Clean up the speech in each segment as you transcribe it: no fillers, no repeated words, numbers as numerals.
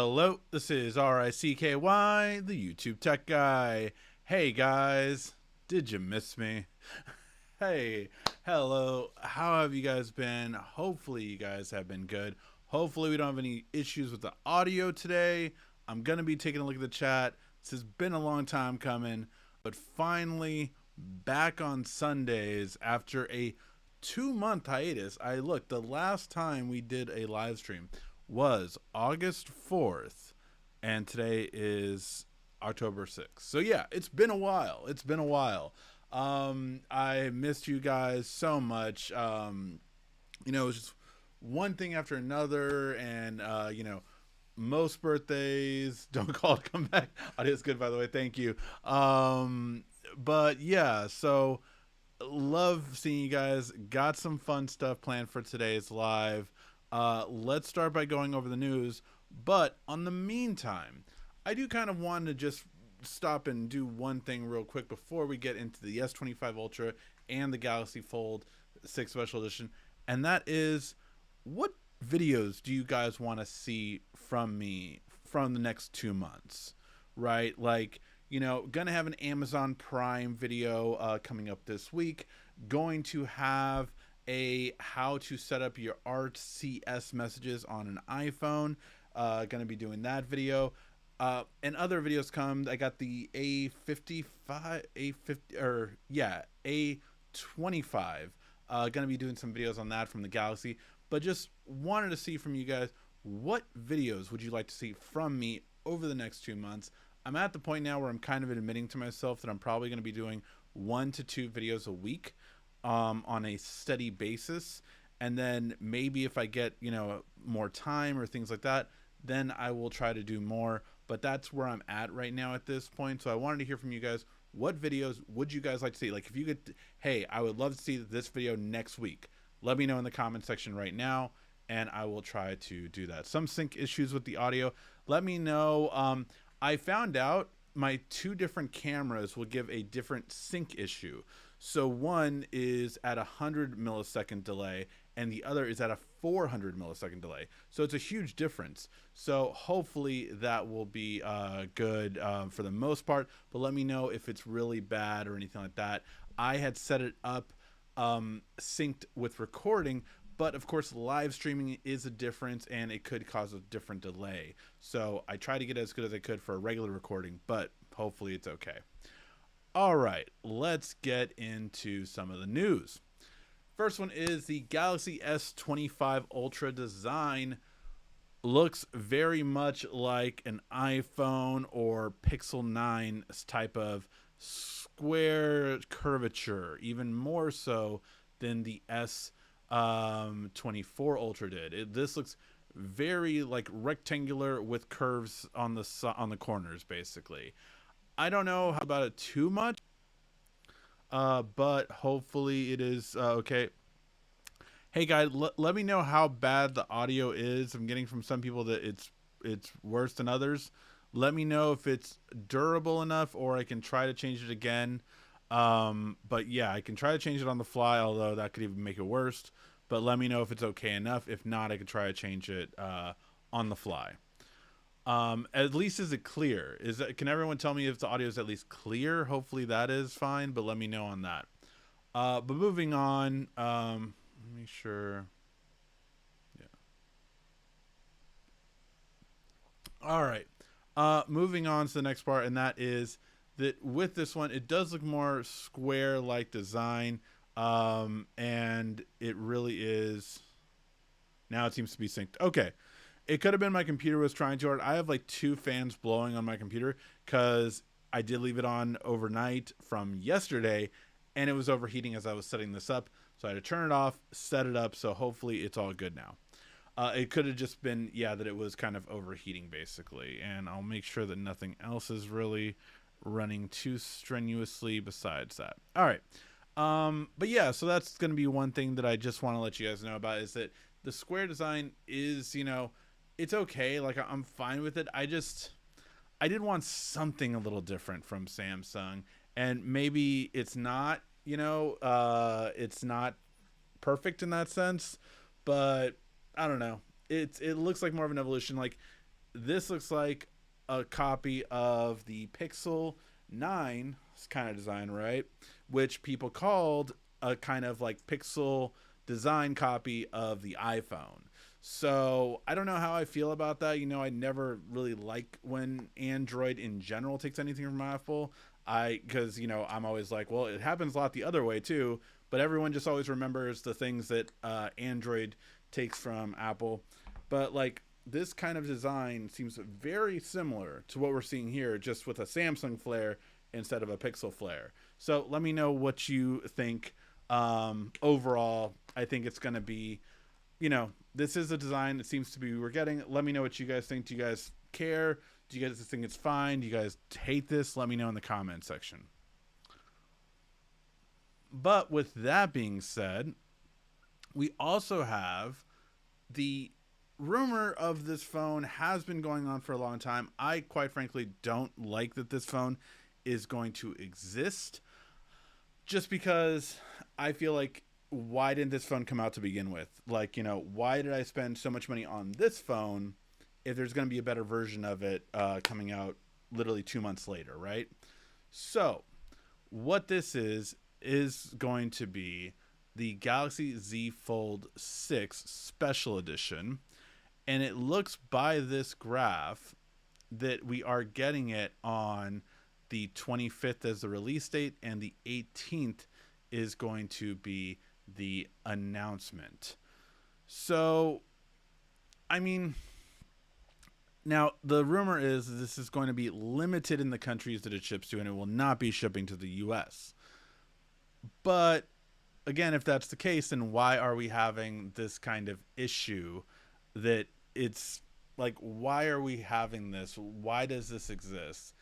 Hello, this is RICKY, the YouTube Tech Guy. Hey guys, did you miss me? Hey, hello, how have you guys been? Hopefully, you guys have been good. Hopefully, we don't have any issues with the audio today. I'm gonna be taking a look at the chat. This has been a long time coming, but finally back on Sundays after a 2 month hiatus. I looked, the last time we did a live stream was August 4th, and today is October 6th. So yeah, it's been a while. It's been a while. I missed you guys so much. It was just one thing after another, and most birthdays don't call to come back. Audio's good, by the way. Thank you. But yeah, so love seeing you guys. Got some fun stuff planned for today's live. Let's start by going over the news. But on the meantime, I do kind of want to just stop and do one thing real quick before we get into the S25 Ultra and the Galaxy Fold 6 Special Edition. And that is, what videos do you guys want to see from me from the next 2 months? Right? Like, gonna have an Amazon Prime video coming up this week. Going to have a how to set up your RCS messages on an iPhone. Gonna be doing that video. And other videos come. I got the A25. Gonna be doing some videos on that from the Galaxy. But just wanted to see from you guys, what videos would you like to see from me over the next 2 months? I'm at the point now where I'm kind of admitting to myself that I'm probably going to be doing 1 to 2 videos a week on a steady basis. And then maybe if I get, more time or things like that, then I will try to do more. But that's where I'm at right now at this point. So I wanted to hear from you guys. What videos would you guys like to see? Like, if you could, hey, I would love to see this video next week. Let me know in the comment section right now, and I will try to do that. Some sync issues with the audio. Let me know. I found out my 2 different cameras will give a different sync issue. So one is at 100 millisecond delay and the other is at a 400 millisecond delay. So it's a huge difference. So hopefully that will be good for the most part, but let me know if it's really bad or anything like that. I had set it up synced with recording, but of course live streaming is a difference and it could cause a different delay. So I tried to get as good as I could for a regular recording, but hopefully it's okay. All right, let's get into some of the news. First one is the Galaxy S25 Ultra design looks very much like an iPhone or Pixel 9 type of square curvature, even more so than the S24 Ultra did. This looks very like rectangular with curves on the corners, basically. I don't know about it too much, but hopefully it is okay. Hey guys, let me know how bad the audio is. I'm getting from some people that it's worse than others. Let me know if it's durable enough, or I can try to change it again. But yeah, I can try to change it on the fly, although that could even make it worse. But let me know if it's okay enough. If not, I can try to change it on the fly. At least is it clear? Can everyone tell me if the audio is at least clear? Hopefully that is fine, but let me know on that. But moving on, let me make sure. Yeah. All right. Moving on to the next part, and that is that with this one, it does look more square-like design, and it really is. Now it seems to be synced. Okay. It could have been my computer was trying too hard. I have like 2 fans blowing on my computer because I did leave it on overnight from yesterday, and it was overheating as I was setting this up. So I had to turn it off, set it up, so hopefully it's all good now. It could have just been, yeah, that it was kind of overheating basically, and I'll make sure that nothing else is really running too strenuously besides that. All right. But yeah, so that's going to be one thing that I just want to let you guys know about, is that the square design is, it's okay. Like, I'm fine with it. I did want something a little different from Samsung, and maybe it's not, it's not perfect in that sense, but I don't know. It looks like more of an evolution. Like, this looks like a copy of the Pixel 9 kind of design, right? Which people called a kind of like Pixel design copy of the iPhone. So I don't know how I feel about that. You know, I never really like when Android in general takes anything from Apple. Because you know, I'm always like, well, it happens a lot the other way too. But everyone just always remembers the things that Android takes from Apple. But like this kind of design seems very similar to what we're seeing here, just with a Samsung flare instead of a Pixel flare. So let me know what you think. Overall, I think it's going to be, you know, this is a design that seems to be we're getting. Let me know what you guys think. Do you guys care? Do you guys think it's fine? Do you guys hate this? Let me know in the comment section. But with that being said, we also have the rumor of this phone has been going on for a long time. I quite frankly don't like that this phone is going to exist just because I feel like why didn't this phone come out to begin with? Like, you know, why did I spend so much money on this phone if there's going to be a better version of it coming out literally 2 months later, right? So, what this is going to be the Galaxy Z Fold 6 Special Edition. And it looks by this graph that we are getting it on the 25th as the release date, and the 18th is going to be the announcement. So, I mean, now the rumor is this is going to be limited in the countries that it ships to, and it will not be shipping to the US. But again, if that's the case, then why are we having this kind of issue that it's like, why are we having this? Why does this exist?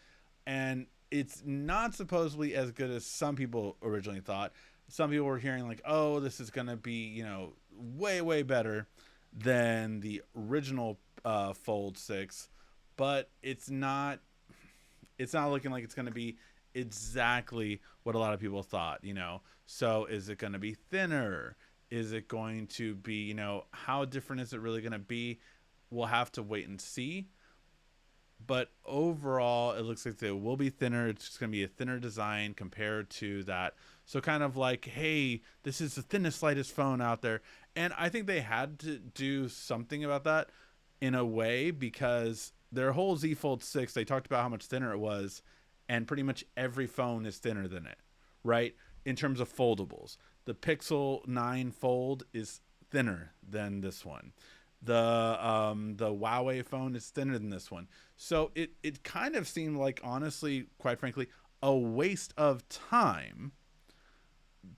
And it's not supposedly as good as some people originally thought. Some people were hearing like, oh, this is going to be, you know, way, way better than the original Fold 6, but it's not looking like it's going to be exactly what a lot of people thought, you know. So is it going to be thinner? Is it going to be, you know, how different is it really going to be? We'll have to wait and see. But overall, it looks like it will be thinner. It's just going to be a thinner design compared to that. So kind of like, hey, this is the thinnest, lightest phone out there. And I think they had to do something about that in a way, because their whole Z Fold 6, they talked about how much thinner it was, and pretty much every phone is thinner than it, right? In terms of foldables. The Pixel 9 Fold is thinner than this one. The Huawei phone is thinner than this one. So it kind of seemed like, honestly, quite frankly, a waste of time,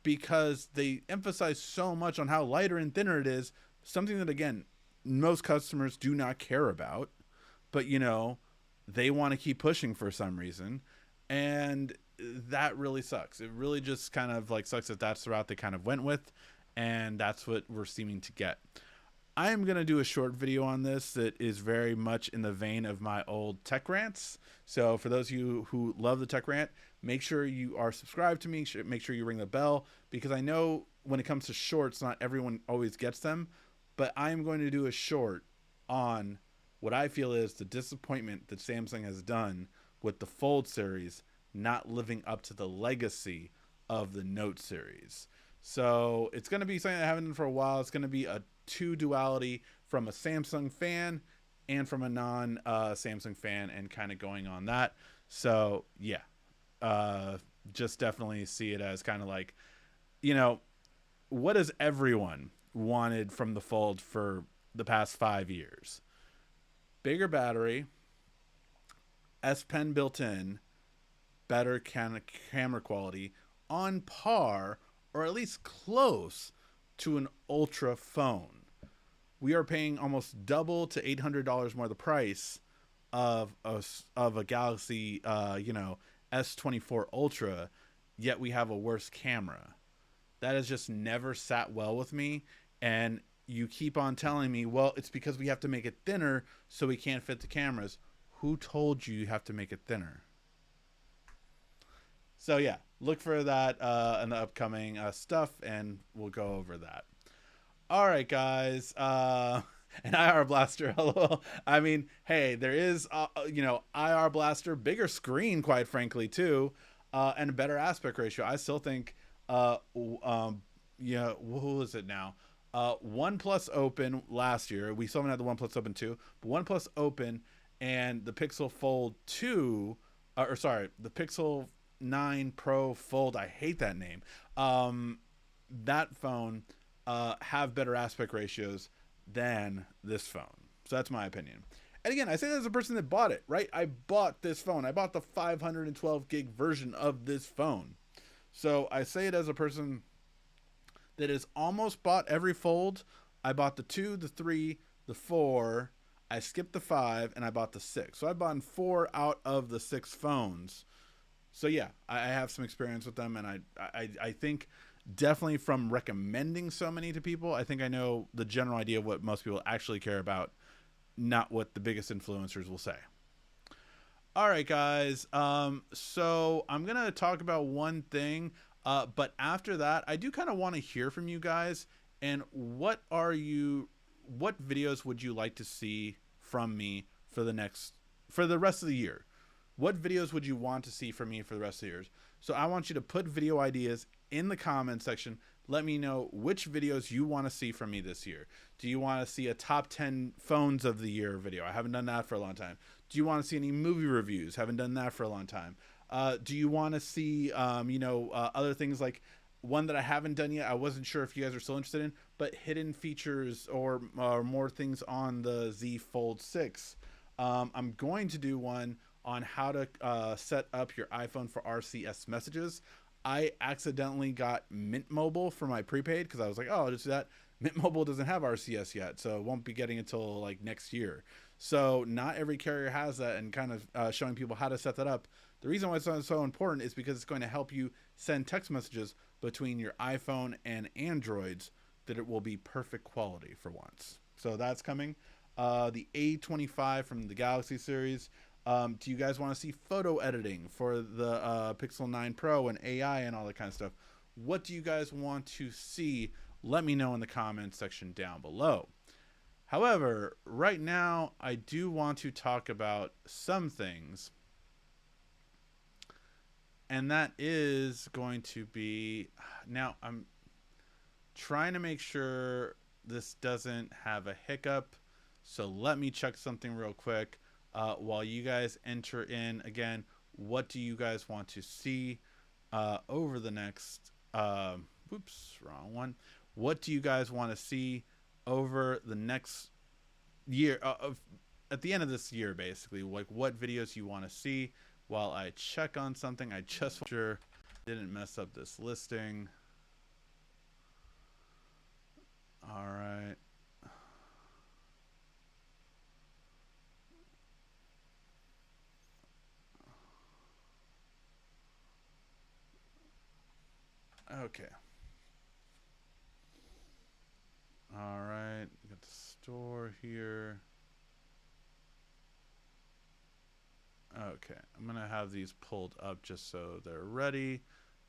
because they emphasize so much on how lighter and thinner it is, something that, again, most customers do not care about, but, you know, they want to keep pushing for some reason. And that really sucks. It really just kind of like sucks that that's the route they kind of went with, and that's what we're seeming to get. I am going to do a short video on this that is very much in the vein of my old tech rants. So for those of you who love the tech rant, make sure you are subscribed to me. Make sure you ring the bell, because I know when it comes to shorts, not everyone always gets them. But I am going to do a short on what I feel is the disappointment that Samsung has done with the Fold series not living up to the legacy of the Note series. So it's going to be something I haven't done for a while. It's going to be a two duality from a Samsung fan and from a non Samsung fan, and kind of going on that. So yeah, just definitely see it as kind of like, you know, what has everyone wanted from the Fold for the past 5 years? Bigger battery, S Pen built in, better camera quality, on par or at least close to an Ultra phone. We are paying almost double to $800 more the price of a Galaxy, S24 Ultra, yet we have a worse camera. That has just never sat well with me. And you keep on telling me, well, it's because we have to make it thinner so we can't fit the cameras. Who told you have to make it thinner? So yeah, look for that in the upcoming stuff, and we'll go over that. All right, guys. An IR blaster, hello. I mean, hey, there is, IR blaster, bigger screen, quite frankly, too, and a better aspect ratio. I still think, yeah, who is it now? OnePlus Open last year. We still haven't had the OnePlus Open 2, but OnePlus Open and the Pixel Fold 2, or sorry, the Pixel 9 Pro Fold. I hate that name. That phone have better aspect ratios than this phone. So that's my opinion. And again, I say that as a person that bought it, right? I bought this phone. I bought the 512 gig version of this phone. So I say it as a person that has almost bought every fold. I bought the 2, the 3, the 4. I skipped the 5, and I bought the 6. So I bought 4 out of the 6 phones. So yeah, I have some experience with them, and I think definitely from recommending so many to people, I think I know the general idea of what most people actually care about, not what the biggest influencers will say. All right, guys. So I'm gonna talk about one thing, but after that, I do kind of want to hear from you guys. And what videos would you like to see from me for the rest of the year? What videos would you want to see from me for the rest of the years? So I want you to put video ideas in the comment section. Let me know which videos you want to see from me this year. Do you want to see a top 10 phones of the year video? I haven't done that for a long time. Do you want to see any movie reviews? Haven't done that for a long time. Do you want to see, other things like one that I haven't done yet? I wasn't sure if you guys are still interested in, but hidden features or more things on the Z Fold 6. I'm going to do one on how to set up your iPhone for RCS messages. I accidentally got Mint Mobile for my prepaid because I was like, oh, I'll just do that. Mint Mobile doesn't have RCS yet, so it won't be getting it until like next year. So not every carrier has that, and kind of showing people how to set that up. The reason why it's so important is because it's going to help you send text messages between your iPhone and Androids that it will be perfect quality for once. So that's coming. The S25 from the Galaxy series. Do you guys want to see photo editing for the Pixel 9 Pro and AI and all that kind of stuff? What do you guys want to see? Let me know in the comments section down below. However, right now, I do want to talk about some things. And that is going to be... Now, I'm trying to make sure this doesn't have a hiccup. So let me check something real quick. While you guys enter in, again, what do you guys want to see over the next... Whoops, wrong one. What do you guys want to see over the next year, at the end of this year, basically? Like, what videos you want to see? While I check on something, I just sure didn't mess up this listing. All right. Okay. All right. We got the store here. Okay. I'm going to have these pulled up just so they're ready,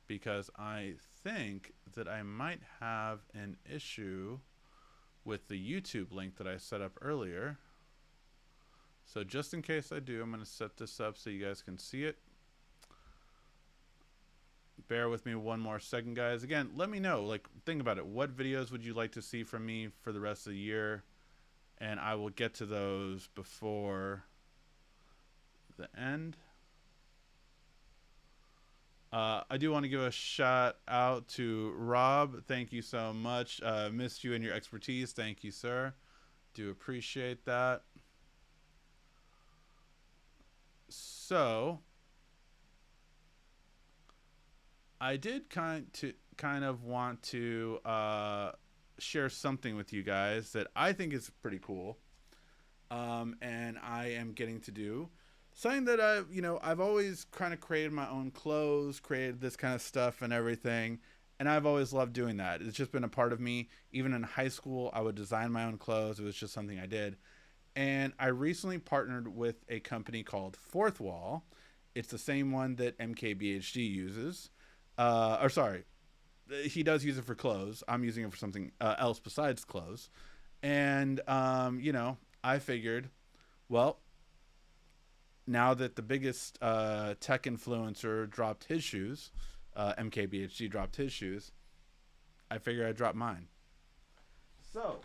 because I think that I might have an issue with the YouTube link that I set up earlier. So just in case I do, I'm going to set this up so you guys can see it. Bear with me one more second, guys. Again, let me know, like, think about it. What videos would you like to see from me for the rest of the year? And I will get to those before the end. I do want to give a shout out to Rob. Thank you so much. Missed you and your expertise. Thank you, sir. Do appreciate that. So I did kind of want to share something with you guys that I think is pretty cool, and I am getting to do something that I've always kind of created my own clothes, created this kind of stuff and everything, and I've always loved doing that. It's just been a part of me. Even in high school, I would design my own clothes. It was just something I did. And I recently partnered with a company called Fourth Wall. It's the same one that MKBHD uses. He does use it for clothes. I'm using it for something else besides clothes. And I figured, well, now that the biggest tech influencer dropped his shoes, MKBHD dropped his shoes, I figured I'd drop mine. So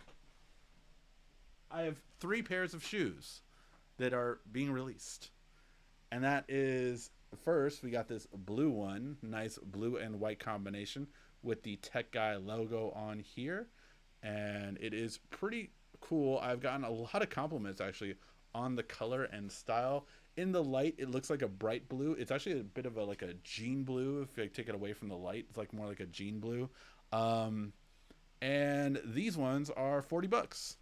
I have 3 pairs of shoes that are being released. And that is, first, we got this blue one, nice blue and white combination with the Tech Guy logo on here. And it is pretty cool. I've gotten a lot of compliments actually on the color and style. In the light, it looks like a bright blue. It's actually a bit of a like a jean blue. If I take it away from the light, it's like more like a jean blue. And these ones are $40.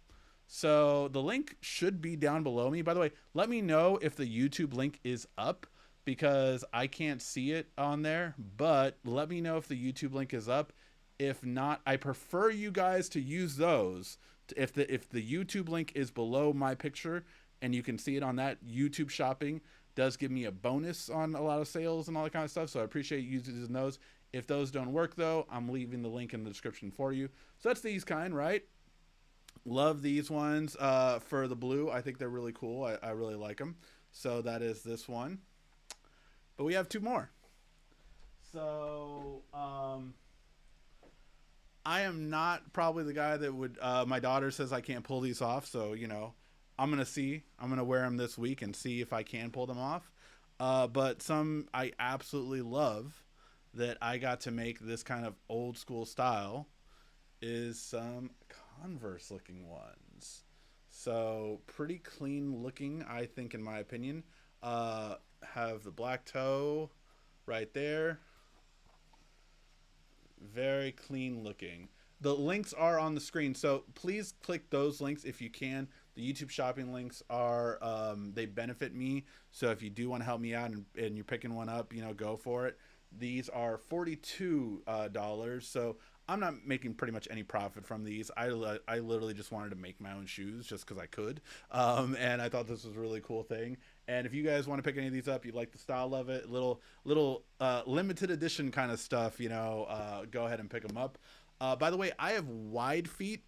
So the link should be down below me. By the way, let me know if the YouTube link is up because I can't see it on there, but let me know if the YouTube link is up. If not, I prefer you guys to use those. If the YouTube link is below my picture and you can see it on that, YouTube shopping does give me a bonus on a lot of sales and all that kind of stuff. So I appreciate you using those. If those don't work though, I'm leaving the link in the description for you. So that's these kind, right? Love these ones for the blue. I think they're really cool. I really like them. So that is this one. But we have 2 more. So I am not probably the guy that would, my daughter says I can't pull these off. So, I'm going to see. I'm going to wear them this week and see if I can pull them off. But some I absolutely love that I got to make this kind of old school style is some Converse looking ones. So pretty clean looking, I think, in my opinion. Have the black toe right there. Very clean looking. The links are on the screen, so please click those links if you can. The YouTube shopping links are, they benefit me. So if you do want to help me out and you're picking one up, go for it. These are $42. So I'm not making pretty much any profit from these. I literally just wanted to make my own shoes just because I could. And I thought this was a really cool thing. And if you guys want to pick any of these up, you like the style of it, little limited edition kind of stuff, go ahead and pick them up. By the way, I have wide feet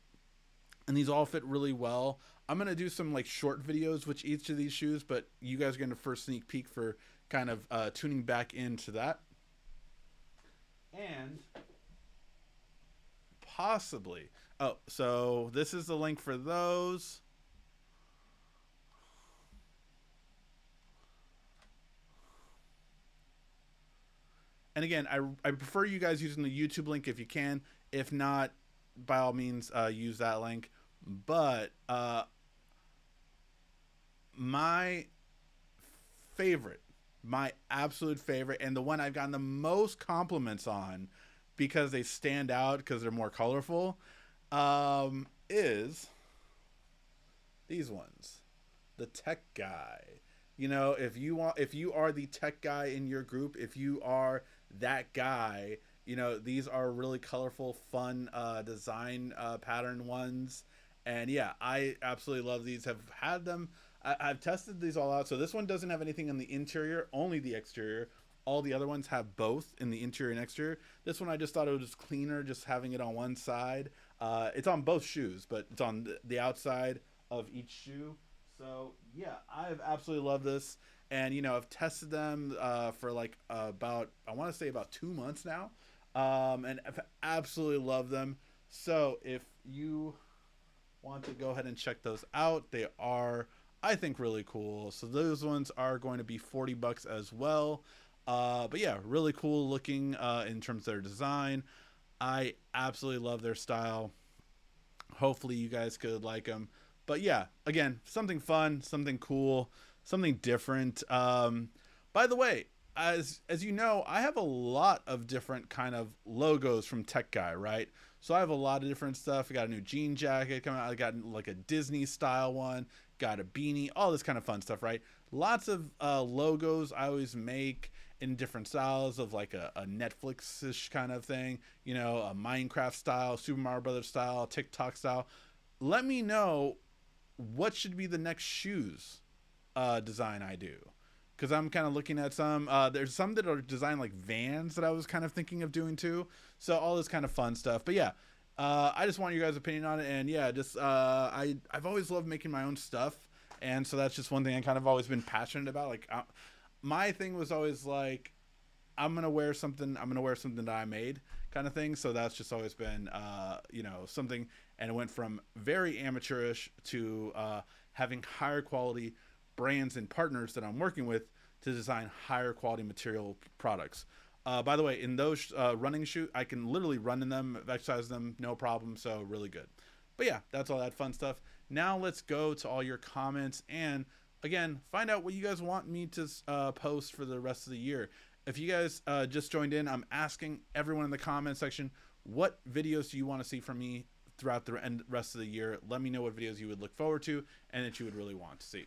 and these all fit really well. I'm going to do some like short videos with each of these shoes, but you guys are going to first sneak peek for kind of tuning back into that. And possibly, so this is the link for those. And again, I prefer you guys using the YouTube link if you can. If not, by all means, use that link. But my favorite, my absolute favorite, and the one I've gotten the most compliments on because they stand out because they're more colorful, is these ones. The Tech Guy. If you are the tech guy in your group, if you are that guy, these are really colorful, fun design pattern ones. And yeah, I absolutely love these. Have had them. I've tested these all out. So this one doesn't have anything on the interior, only the exterior. All the other ones have both in the interior and exterior. This one I just thought it was cleaner just having it on one side. It's on both shoes, but it's on the outside of each shoe. So yeah, I've absolutely loved this. And I've tested them for like about, I want to say about 2 months now. And I've absolutely loved them. So if you want to go ahead and check those out, they are, I think, really cool. So those ones are going to be $40 as well. But yeah, really cool looking in terms of their design. I absolutely love their style. Hopefully you guys could like them. But yeah, again, something fun, something cool, something different. By the way, as you know, I have a lot of different kind of logos from Tech Guy, right? So I have a lot of different stuff. I got a new jean jacket coming out. I got like a Disney style one, got a beanie, all this kind of fun stuff, right? Lots of logos I always make in different styles of like a Netflix-ish kind of thing, a Minecraft style, Super Mario Brothers style, TikTok style. Let me know what should be the next shoes design I do, because I'm kind of looking at some. There's some that are designed like Vans that I was kind of thinking of doing too. So all this kind of fun stuff. But yeah, I just want your guys' opinion on it, and yeah, just I've always loved making my own stuff, and so that's just one thing I kind of always been passionate about. Like, my thing was always like, I'm gonna wear something. I'm gonna wear something that I made, kind of thing. So that's just always been, something. And it went from very amateurish to having higher quality brands and partners that I'm working with to design higher quality material products. By the way, in those running shoes, I can literally run in them, exercise them, no problem. So really good. But yeah, that's all that fun stuff. Now let's go to all your comments and again find out what you guys want me to post for the rest of the year. If you guys just joined in, I'm asking everyone in the comment section, what videos do you want to see from me throughout the rest of the year? Let me know what videos you would look forward to and that you would really want to see.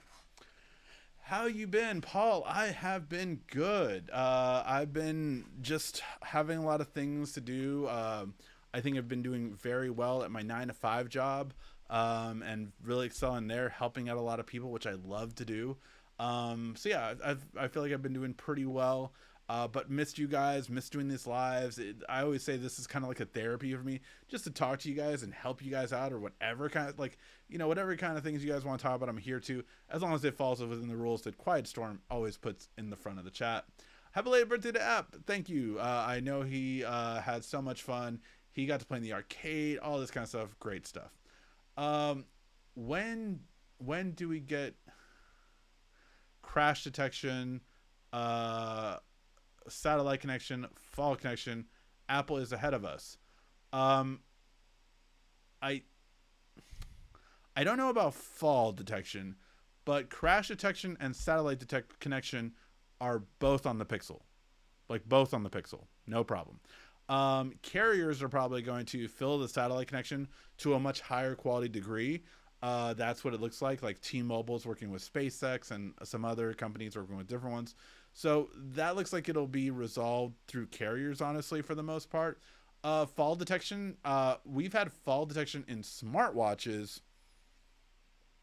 How you been, Paul? I have been good. I've been just having a lot of things to do. I think I've been doing very well at my 9 to 5 job, and really excelling there, helping out a lot of people, which I love to do. So yeah, I feel like I've been doing pretty well. But missed you guys, missed doing these lives. I always say this is kind of like a therapy for me, just to talk to you guys and help you guys out, or whatever kind of whatever kind of things you guys want to talk about. I'm here to, as long as it falls within the rules that Quiet Storm always puts in the front of the chat. Happy late birthday to App. Thank you. I know he had so much fun. He got to play in the arcade, all this kind of stuff. Great stuff. When do we get crash detection? Satellite connection, fall connection. Apple is ahead of us. I I don't know about fall detection, but crash detection and satellite detect connection are both on the Pixel. Like both on the Pixel. No problem. Carriers are probably going to fill the satellite connection to a much higher quality degree. That's what it looks like. Like T-Mobile's working with SpaceX and some other companies working with different ones. So that looks like it'll be resolved through carriers, honestly, for the most part. Fall detection. We've had fall detection in smartwatches.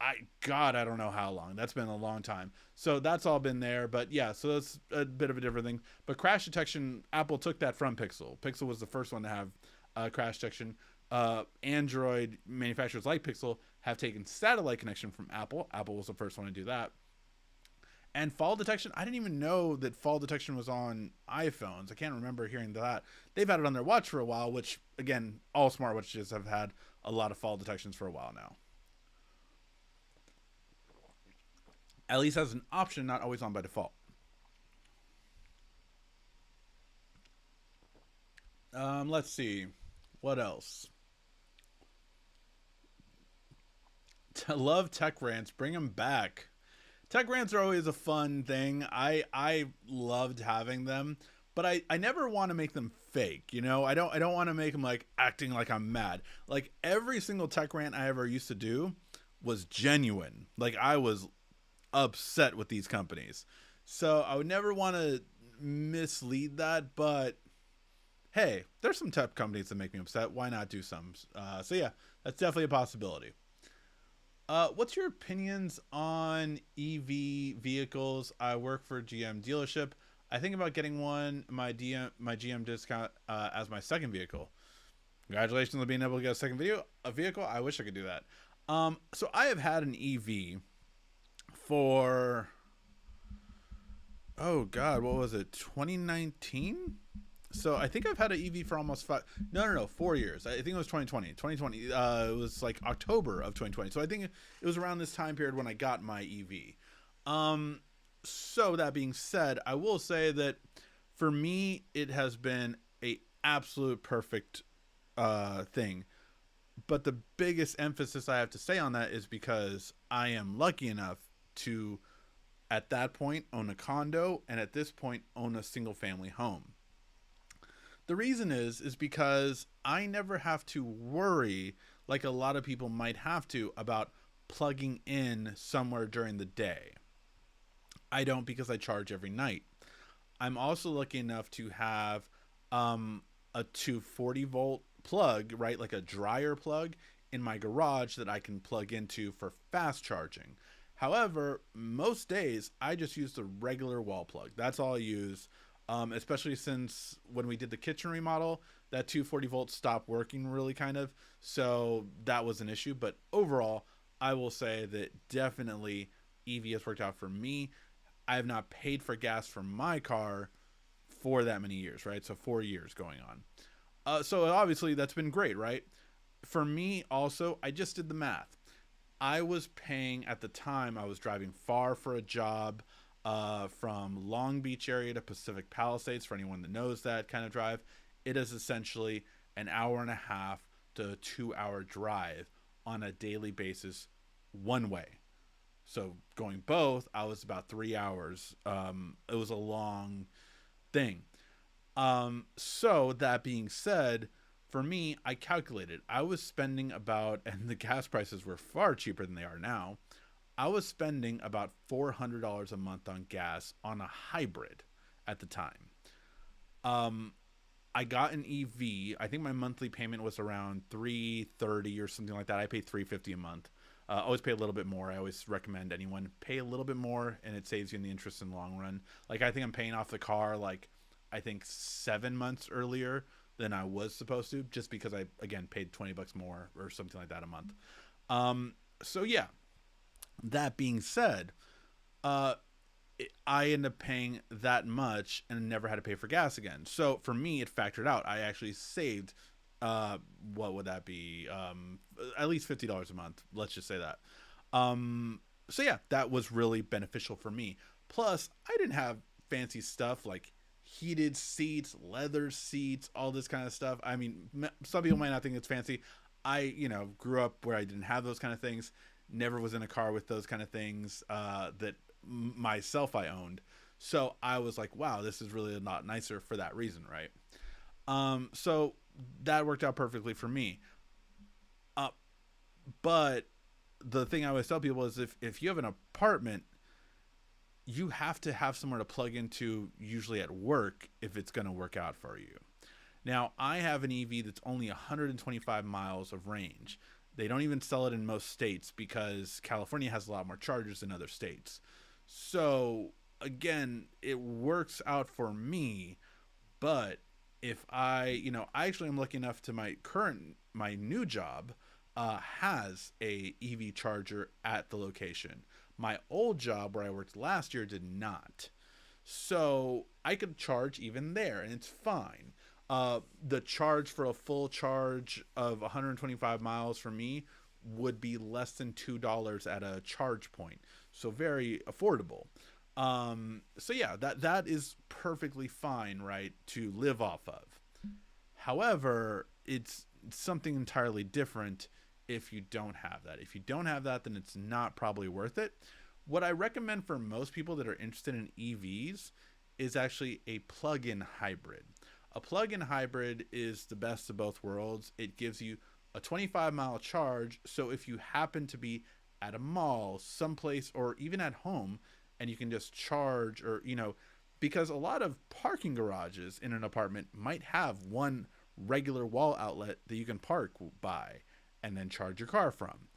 I don't know how long. That's been a long time. So that's all been there. But yeah, so that's a bit of a different thing. But crash detection, Apple took that from Pixel. Pixel was the first one to have crash detection. Android manufacturers like Pixel have taken satellite connection from Apple. Apple was the first one to do that. And fall detection, I didn't even know that fall detection was on iPhones. I can't remember hearing that. They've had it on their watch for a while, which, again, all smartwatches have had a lot of fall detections for a while now. At least as an option, not always on by default. Let's see. What else? Love tech rants. Bring them back. Tech rants are always a fun thing. I loved having them, but I never want to make them fake. You know, I don't want to make them like acting like I'm mad. Like every single tech rant I ever used to do was genuine. Like I was upset with these companies. So I would never want to mislead that, but hey, there's some tech companies that make me upset. Why not do some? So yeah, that's definitely a possibility. What's your opinions on EV vehicles? I work for a GM dealership. I think about getting one, my GM discount as my second vehicle. Congratulations on being able to get a vehicle. I wish I could do that. So I have had an EV for, oh God, what was it? 2019? So I think I've had an EV for almost 4 years. I think it was 2020. It was like October of 2020. So I think it was around this time period when I got my EV. So that being said, I will say that for me, it has been a absolute perfect thing. But the biggest emphasis I have to say on that is because I am lucky enough to, at that point, own a condo, and at this point, own a single family home. The reason is because I never have to worry, like a lot of people might have to, about plugging in somewhere during the day. I don't, because I charge every night. I'm also lucky enough to have a 240 volt plug, right, like a dryer plug in my garage that I can plug into for fast charging. However, most days I just use the regular wall plug. That's all I use. Especially since when we did the kitchen remodel, that 240 volts stopped working really kind of. So that was an issue. But overall, I will say that definitely EV has worked out for me. I have not paid for gas for my car for that many years, right? So 4 years going on. So obviously that's been great, right? For me, also, I just did the math. I was paying at the time, I was driving far for a job from Long Beach area to Pacific Palisades. For anyone that knows that kind of drive, it is essentially an hour and a half to a 2 hour drive on a daily basis, one way. So going both, I was about 3 hours. It was a long thing. So that being said, for me, I calculated I was spending about, and the gas prices were far cheaper than they are now. I was spending about $400 a month on gas on a hybrid at the time. Um, I got an EV. I think my monthly payment was around 330 or something like that. I paid 350 a month. Always pay a little bit more. I always recommend anyone pay a little bit more, and it saves you in the interest in the long run. Like I think I'm paying off the car like I think 7 months earlier than I was supposed to, just because I again paid $20 more or something like that a month. So yeah. That being said, uh, I ended up paying that much and never had to pay for gas again. So for me, it factored out. I actually saved, what would that be? At least $50 a month. Let's just say that. So yeah, that was really beneficial for me. Plus, I didn't have fancy stuff like heated seats, leather seats, all this kind of stuff. I mean, some people might not think it's fancy. I, grew up where I didn't have those kind of things. Never was in a car with those kind of things that myself I owned. So I was like, wow, this is really a lot nicer for that reason, right? So that worked out perfectly for me. Uh, but the thing I always tell people is if you have an apartment, you have to have somewhere to plug into, usually at work, if it's going to work out for you. Now, I have an EV that's only 125 miles of range. They don't even sell it in most states because California has a lot more chargers than other states. So, again, it works out for me, but if I actually am lucky enough to my new job has a EV charger at the location. My old job where I worked last year did not. So I could charge even there and it's fine. The charge for a full charge of 125 miles for me would be less than $2 at a charge point. So very affordable. So yeah, that is perfectly fine, right, to live off of. However, it's something entirely different if you don't have that. If you don't have that, then it's not probably worth it. What I recommend for most people that are interested in EVs is actually a plug-in hybrid. A plug-in hybrid is the best of both worlds. It gives you a 25-mile charge, so if you happen to be at a mall, someplace, or even at home, and you can just charge, or because a lot of parking garages in an apartment might have one regular wall outlet that you can park by and then charge your car from.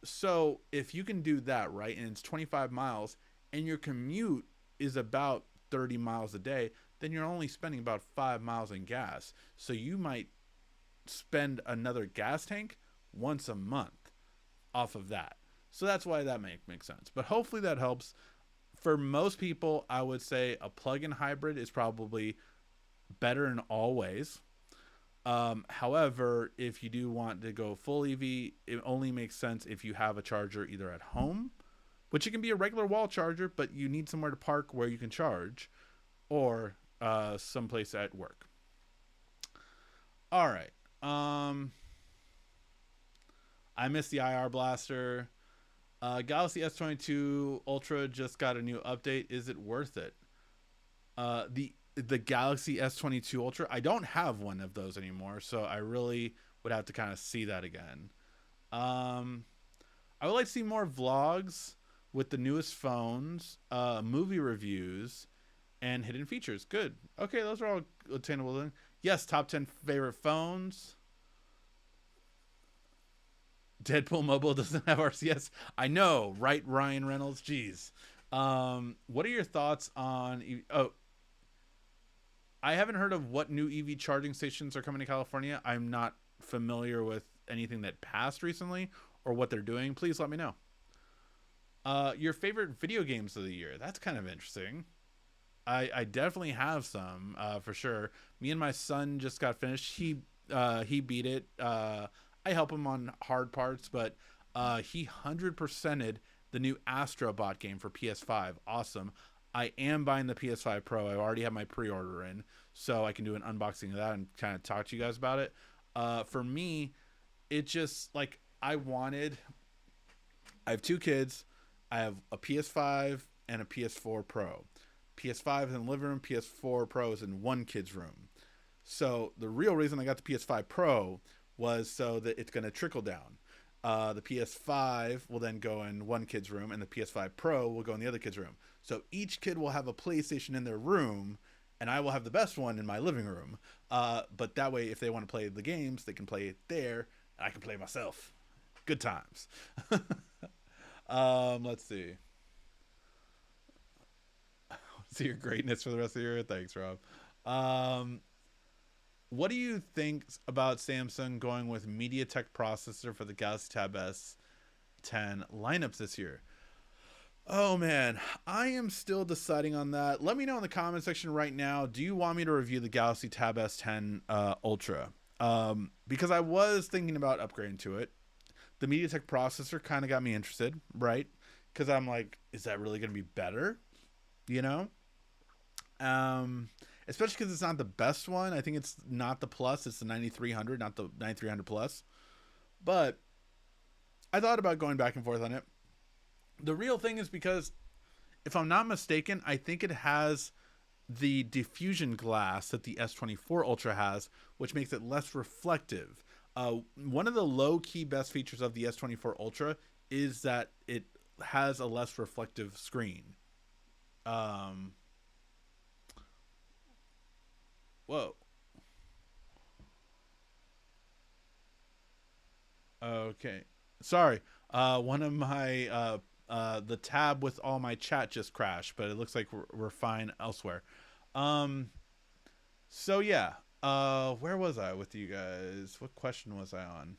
So if you can do that, right, and it's 25 miles and your commute is about 30 miles a day, then you're only spending about 5 miles in gas. So you might spend another gas tank once a month off of that. So that's why that makes sense. But hopefully that helps. For most people, I would say a plug-in hybrid is probably better in all ways. However, if you do want to go full EV, it only makes sense if you have a charger either at home, which it can be a regular wall charger, but you need somewhere to park where you can charge, or someplace at work. All right. I missed the IR blaster. Galaxy S22 Ultra just got a new update. Is it worth it? The Galaxy S22 Ultra, I don't have one of those anymore, so I really would have to kind of see that again. I would like to see more vlogs with the newest phones, movie reviews, and hidden features. Good. Okay, those are all attainable. Yes, top 10 favorite phones. Deadpool Mobile doesn't have RCS. I know, right, Ryan Reynolds? Jeez. What are your thoughts on... Oh, I haven't heard of what new EV charging stations are coming to California. I'm not familiar with anything that passed recently or what they're doing. Please let me know. Your favorite video games of the year? That's kind of interesting. I definitely have some for sure. Me and my son just got finished. He beat it. I help him on hard parts, but he 100%ed the new Astrobot game for PS5. Awesome. I am buying the PS5 Pro. I already have my pre-order in, so I can do an unboxing of that and kind of talk to you guys about it. For me, it just like I have two kids. I have a PS5 and a PS4 Pro. PS5 is in the living room. PS4 Pro is in one kid's room. So the real reason I got the PS5 Pro was so that it's going to trickle down. The PS5 will then go in one kid's room, and the PS5 Pro will go in the other kid's room. So each kid will have a PlayStation in their room, and I will have the best one in my living room. But that way, if they want to play the games, they can play it there, and I can play myself. Good times. Let's see. See your greatness for the rest of the year. Thanks, Rob. Um, what do you think about Samsung going with MediaTek processor for the Galaxy Tab S10 lineups this year? Oh man, I am still deciding on that. Let me know in the comment section right now. Do you want me to review the Galaxy Tab S10 Ultra? Because I was thinking about upgrading to it. The MediaTek processor kind of got me interested, right? Because I'm like, is that really going to be better? You know? Especially because it's not the best one. I think it's not the Plus. It's the 9300, not the 9300 Plus. But I thought about going back and forth on it. The real thing is because, if I'm not mistaken, I think it has the diffusion glass that the S24 Ultra has, which makes it less reflective. One of the low-key best features of the S24 Ultra is that it has a less reflective screen. Whoa. Okay. Sorry. One of my the tab with all my chat just crashed, but it looks like we're fine elsewhere. Um. So yeah. Where was I with you guys? What question was I on?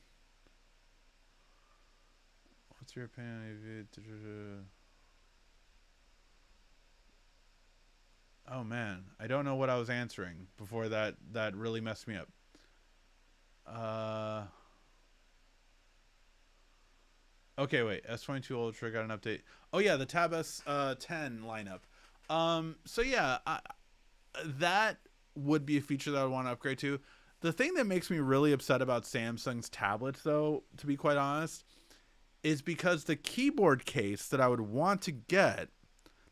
What's your opinion? Oh man, I don't know what I was answering before that. That really messed me up. Uh. Okay, wait. S22 Ultra got an update. Oh yeah, the Tab S10 lineup. So yeah, that would be a feature that I would want to upgrade to. The thing that makes me really upset about Samsung's tablets, though, to be quite honest, is because the keyboard case that I would want to get,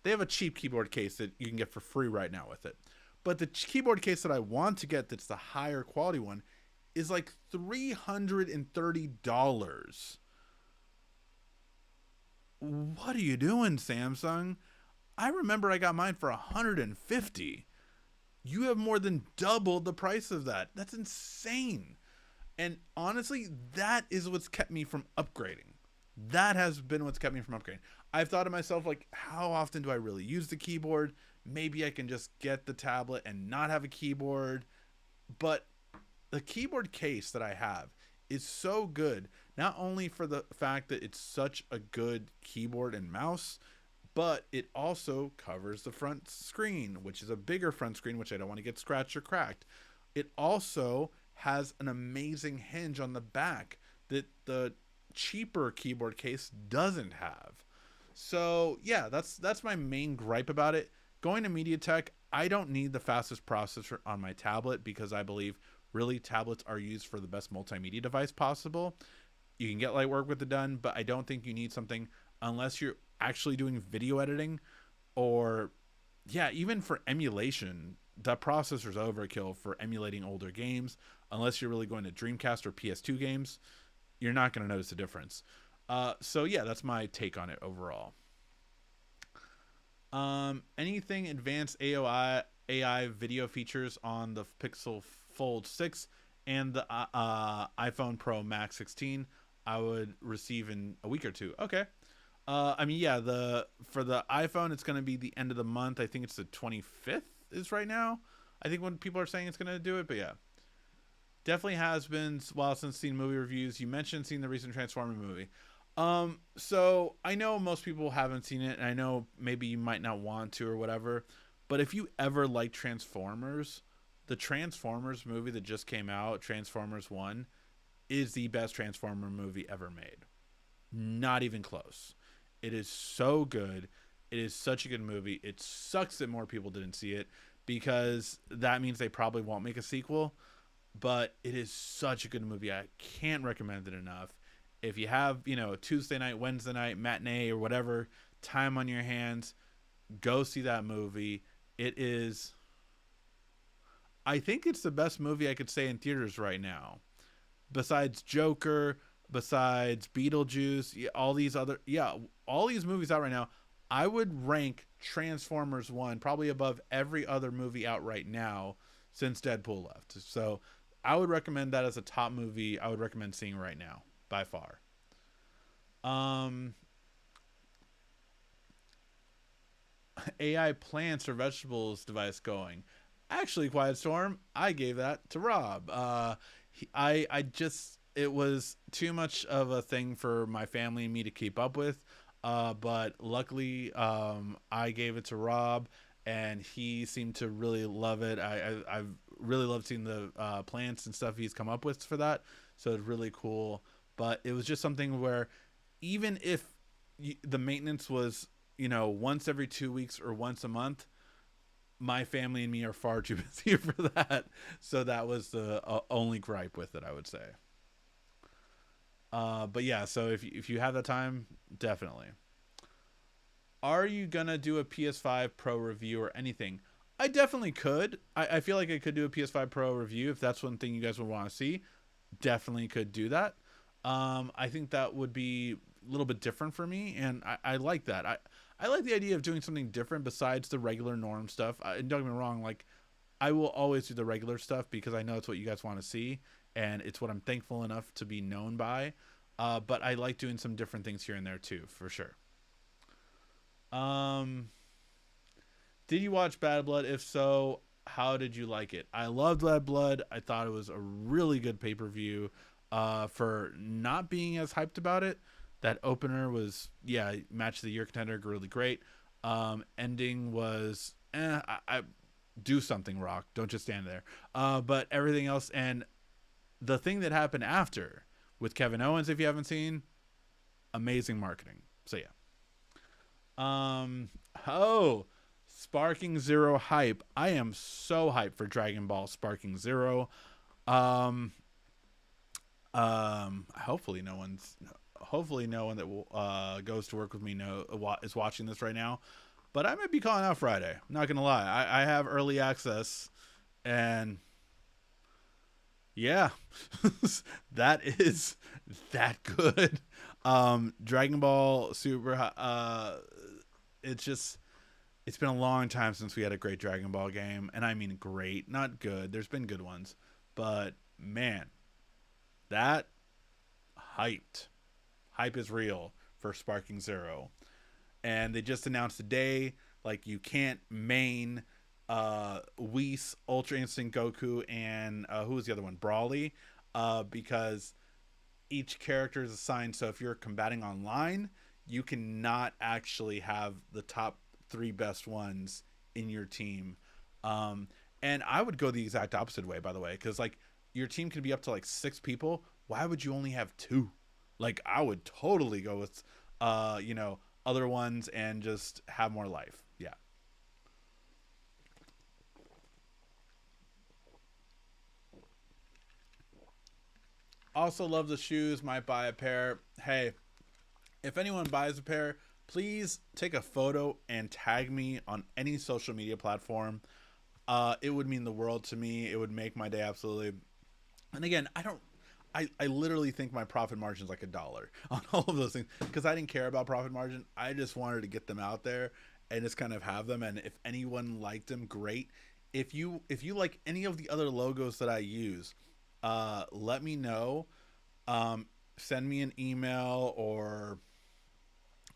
they have a cheap keyboard case that you can get for free right now with it. But the keyboard case that I want to get that's the higher quality one is like $330. What are you doing, Samsung? I remember I got mine for 150. You have more than doubled the price of that. That's insane. And honestly, that is what's kept me from upgrading. That has been what's kept me from upgrading. I've thought to myself, like, how often do I really use the keyboard? Maybe I can just get the tablet and not have a keyboard. But the keyboard case that I have is so good, not only for the fact that it's such a good keyboard and mouse, but it also covers the front screen, which is a bigger front screen, which I don't want to get scratched or cracked. It also has an amazing hinge on the back that the cheaper keyboard case doesn't have. So yeah, that's my main gripe about it. Going to MediaTek, I don't need the fastest processor on my tablet because I believe really tablets are used for the best multimedia device possible. You can get light work with it done, but I don't think you need something unless you're actually doing video editing, or yeah, even for emulation. The processor's overkill for emulating older games. Unless you're really going to Dreamcast or PS2 games, you're not going to notice a difference. So yeah, that's my take on it overall. Anything advanced AI video features on the Pixel Fold 6 and the iPhone Pro Max 16 I would receive in a week or two. Okay. I mean, yeah, for the iPhone, it's going to be the end of the month. I think it's the 25th is right now. I think when people are saying it's gonna do it, but yeah, definitely has been a while since seen movie reviews. You mentioned seeing the recent Transformer movie. So I know most people haven't seen it, and I know maybe you might not want to or whatever. But if you ever like Transformers, the Transformers movie that just came out, Transformers One, is the best Transformer movie ever made. Not even close. It is so good. It is such a good movie. It sucks that more people didn't see it because that means they probably won't make a sequel. But it is such a good movie. I can't recommend it enough. If you have, Tuesday night, Wednesday night, matinee, or whatever time on your hands, go see that movie. It is, I think it's the best movie I could say in theaters right now. Besides Joker, besides Beetlejuice, yeah, all these movies out right now, I would rank Transformers 1 probably above every other movie out right now since Deadpool left. So I would recommend that as a top movie I would recommend seeing right now by far. Um, AI plants or vegetables device going. Actually, Quiet Storm, I gave that to Rob. I just it was too much of a thing for my family and me to keep up with. But luckily, I gave it to Rob, and he seemed to really love it. I've really loved seeing the plants and stuff he's come up with for that. So it's really cool. But it was just something where even if the maintenance was once every 2 weeks or once a month, my family and me are far too busy for that. So that was the only gripe with it, I would say. But yeah, so if you have the time, definitely. Are you gonna do a PS5 Pro review or anything? I definitely could. I feel like I could do a PS5 Pro review if that's one thing you guys would want to see. Definitely could do that. I think that would be a little bit different for me, and I like that. I like the idea of doing something different besides the regular norm stuff. And don't get me wrong, like I will always do the regular stuff because I know it's what you guys want to see, and it's what I'm thankful enough to be known by. But I like doing some different things here and there too, for sure. Um, did you watch Bad Blood? If so, how did you like it? I loved Bad Blood. I thought it was a really good pay per view. For not being as hyped about it, that opener was match of the year contender, really great. Ending was I do something, Rock. Don't just stand there. But everything else and the thing that happened after with Kevin Owens, if you haven't seen, amazing marketing. So yeah. Oh, Sparking Zero hype. I am so hyped for Dragon Ball Sparking Zero. Um, hopefully no one that goes to work with me is watching this right now. But I might be calling out Friday. I'm not gonna lie. I have early access, and yeah, that is that good. Dragon Ball Super. It's just it's been a long time since we had a great Dragon Ball game, and I mean great, not good. There's been good ones, but man, that hyped hype is real for Sparking Zero. And they just announced today, like you can't main Whis, Ultra Instinct Goku, and who was the other one? Brawly, because each character is assigned. So if you're combating online, you cannot actually have the top three best ones in your team. And I would go the exact opposite way, by the way, because like your team can be up to like 6 people. Why would you only have two? Like I would totally go with, other ones and just have more life. Yeah. Also love the shoes. Might buy a pair. Hey, if anyone buys a pair, please take a photo and tag me on any social media platform. It would mean the world to me. It would make my day absolutely. And again, I literally think my profit margin is like $1 on all of those things because I didn't care about profit margin. I just wanted to get them out there and just kind of have them. And if anyone liked them, great. If you like any of the other logos that I use, let me know. Send me an email or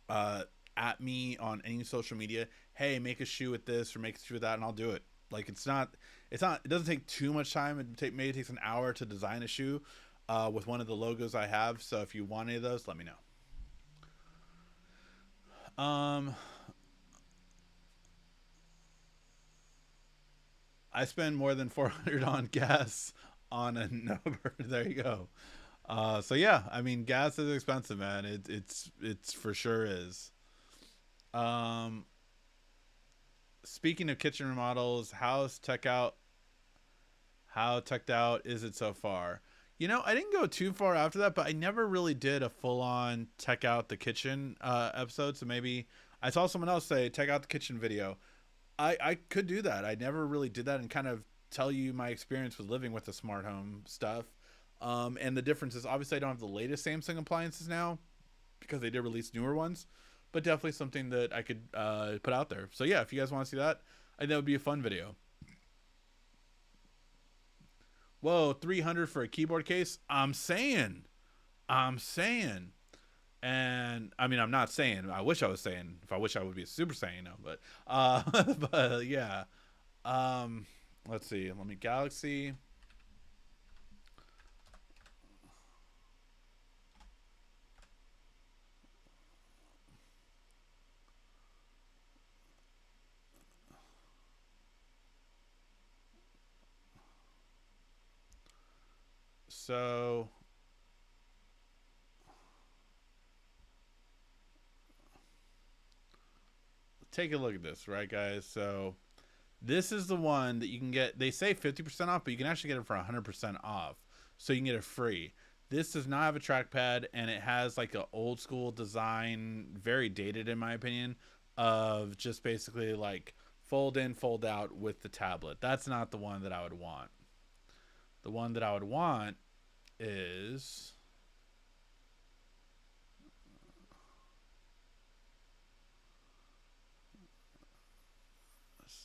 at me on any social media. Hey, make a shoe with this or make a shoe with that, and I'll do it. Like it doesn't take too much time. Maybe it takes an hour to design a shoe with one of the logos I have. So if you want any of those, let me know. I spend more than 400 on gas on a number. There you go. So yeah, I mean, gas is expensive, man. It's for sure is. Um, Speaking of kitchen remodels, how teched out is it so far? I didn't go too far after that, but I never really did a full on tech out the kitchen episode. So maybe I saw someone else say tech out the kitchen video. I could do that. I never really did that and kind of tell you my experience with living with the smart home stuff. And the difference is obviously I don't have the latest Samsung appliances now because they did release newer ones, but definitely something that I could put out there. So yeah, if you guys want to see that, I think that would be a fun video. Whoa, 300 for a keyboard case? I'm saying. And I mean, I'm not saying. I wish I was saying. If I wish I would be a Super Saiyan now, but but yeah. Um, let's see. Let me Galaxy. So take a look at this, right, guys? So this is the one that you can get. They say 50% off, but you can actually get it for 100% off. So you can get it free. This does not have a trackpad, and it has like an old school design, very dated in my opinion, of just basically like fold in, fold out with the tablet. That's not the one that I would want. The one that I would want is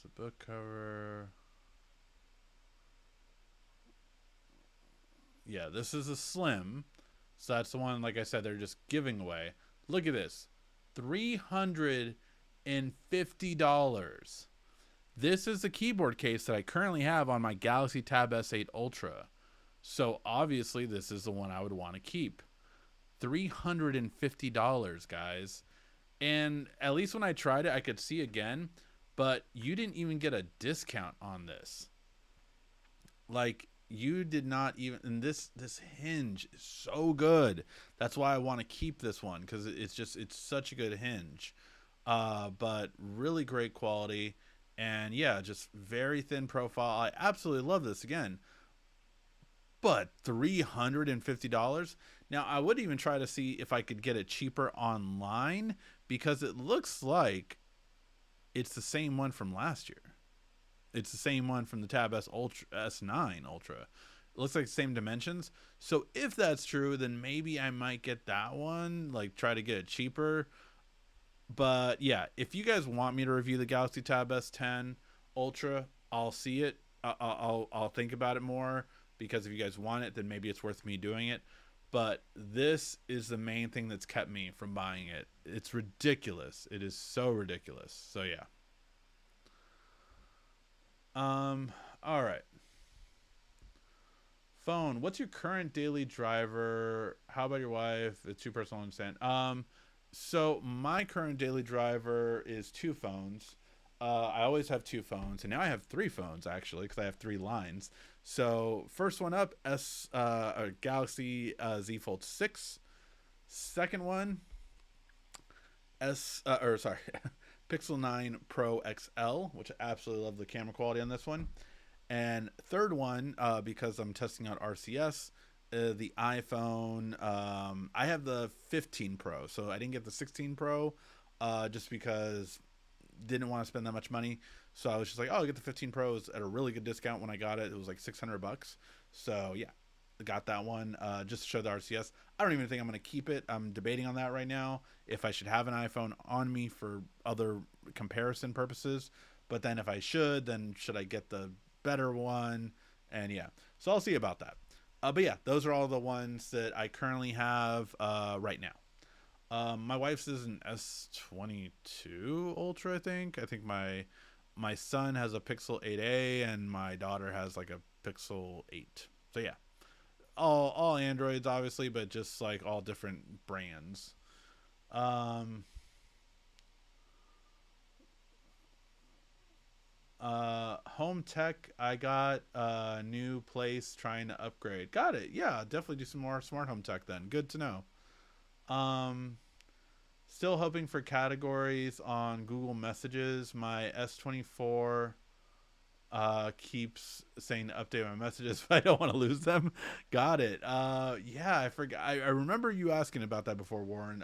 the book cover. Yeah, this is a slim. So that's the one, like I said, they're just giving away. Look at this, $350. This is the keyboard case that I currently have on my Galaxy Tab S8 Ultra. So obviously, this is the one I would want to keep. $350, guys. And at least when I tried it, I could see again, but you didn't even get a discount on this. Like, you did not even, and this hinge is so good. That's why I want to keep this one, because it's such a good hinge. But really great quality, and yeah, just very thin profile. I absolutely love this again. But $350. Now I would even try to see if I could get it cheaper online, because it looks like it's the same one from last year. It's the same one from the Tab S Ultra, S9 Ultra. It looks like the same dimensions. So if that's true, then maybe I might get that one. Like, try to get it cheaper. But yeah, if you guys want me to review the Galaxy Tab S10 Ultra, I'll see it. I'll think about it more, because if you guys want it, then maybe it's worth me doing it. But this is the main thing that's kept me from buying it. It's ridiculous. It is so ridiculous. So yeah. All right. Phone. What's your current daily driver? How about your wife? It's too personal to understand. So my current daily driver is two phones. I always have two phones, and now I have three phones actually, because I have three lines. So first one up, Galaxy Z Fold 6. Second one, Pixel 9 Pro XL, which I absolutely love the camera quality on this one. And third one, because I'm testing out RCS, the iPhone. I have the 15 Pro, so I didn't get the 16 Pro, just because didn't want to spend that much money. So I was just like, oh, I'll get the 15 Pros at a really good discount when I got it. It was like $600. So yeah, I got that one just to show the RCS. I don't even think I'm going to keep it. I'm debating on that right now, if I should have an iPhone on me for other comparison purposes. But then if I should, then should I get the better one? And yeah, so I'll see about that. But yeah, those are all the ones that I currently have right now. My wife's is an S22 Ultra, I think. I think my My son has a Pixel 8a, and my daughter has like a Pixel 8. So yeah, all Androids obviously, but just like all different brands. Um, Home tech, I got a new place trying to upgrade. Got it. Yeah, definitely do some more smart home tech then. Good to know. Um, Still hoping for categories on Google Messages. My S24 keeps saying to update my messages, but I don't want to lose them. Got it. Yeah, I forgot. I remember you asking about that before, Warren.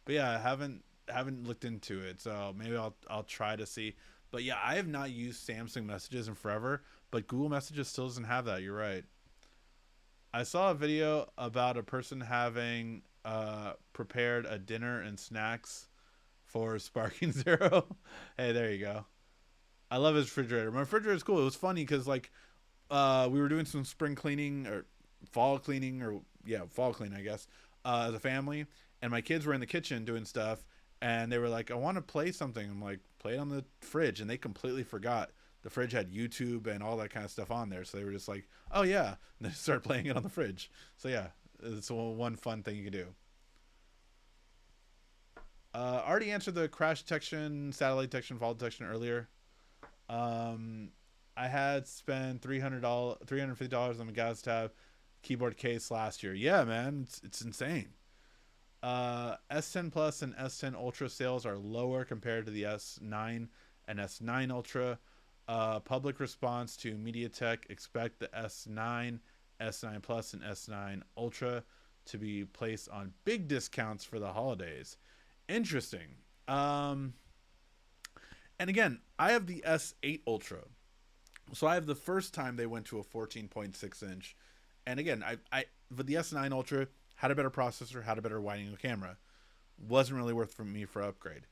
But yeah, I haven't looked into it, so maybe I'll try to see. But yeah, I have not used Samsung Messages in forever, but Google Messages still doesn't have that. You're right. I saw a video about a person having prepared a dinner and snacks for Sparking Zero. Hey, there you go. I love his refrigerator. My refrigerator is cool. It was funny because like we were doing some spring cleaning or fall cleaning or yeah, fall clean I guess as a family, and my kids were in the kitchen doing stuff, and they were like, "I want to play something." I'm like, "Play it on the fridge," and they completely forgot the fridge had YouTube and all that kind of stuff on there. So they were just like, "Oh yeah," and they started playing it on the fridge. So yeah, it's one fun thing you can do. Already answered the crash detection, satellite detection, fall detection earlier. Um, I had spent $350 on the gas tab keyboard case last year. Yeah, man, it's insane. S10 Plus and S10 Ultra sales are lower compared to the S9 and S9 Ultra. Public response to MediaTek: expect the S9, S9 Plus, and S9 Ultra to be placed on big discounts for the holidays. Interesting. Um, and again, I have the S8 Ultra. So I have the first time they went to a 14.6 inch. And again, I but the S9 Ultra had a better processor, had a better wide angle camera. Wasn't really worth for me for upgrade.